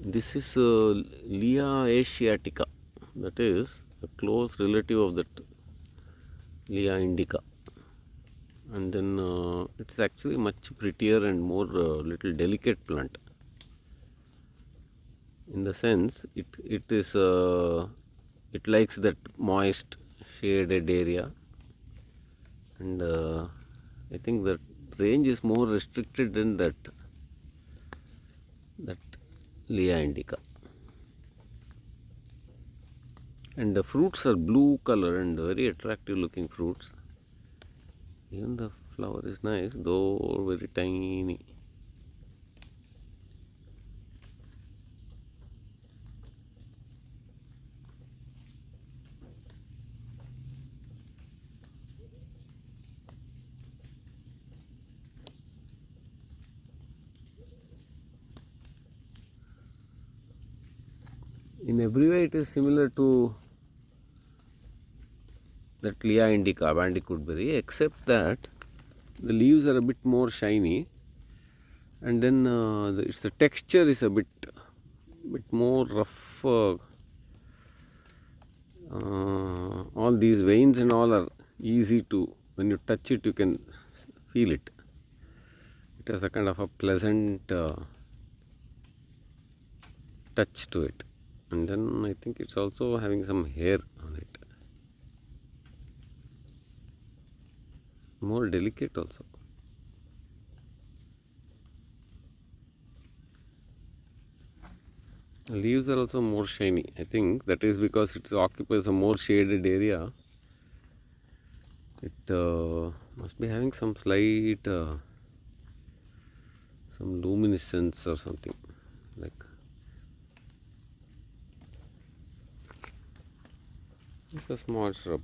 This is Leea asiatica, that is a close relative of that Leea indica, and then it's actually much prettier and more little delicate plant. In the sense, it likes that moist shaded area, and I think that range is more restricted than that Leea indica. And the fruits are blue color and very attractive looking fruits. Even the flower is nice, though very tiny. In every way it is similar to that Leea indica, bandicoot berry, except that the leaves are a bit more shiny, and then the texture is a bit more rough. All these veins and all are easy to, when you touch it, you can feel it. It has a kind of a pleasant touch to it, and then I think it's also having some hair on it, more delicate also. The leaves are also more shiny. I think that is because it occupies a more shaded area. It must be having some slight some luminescence or something like. It's a small shrub.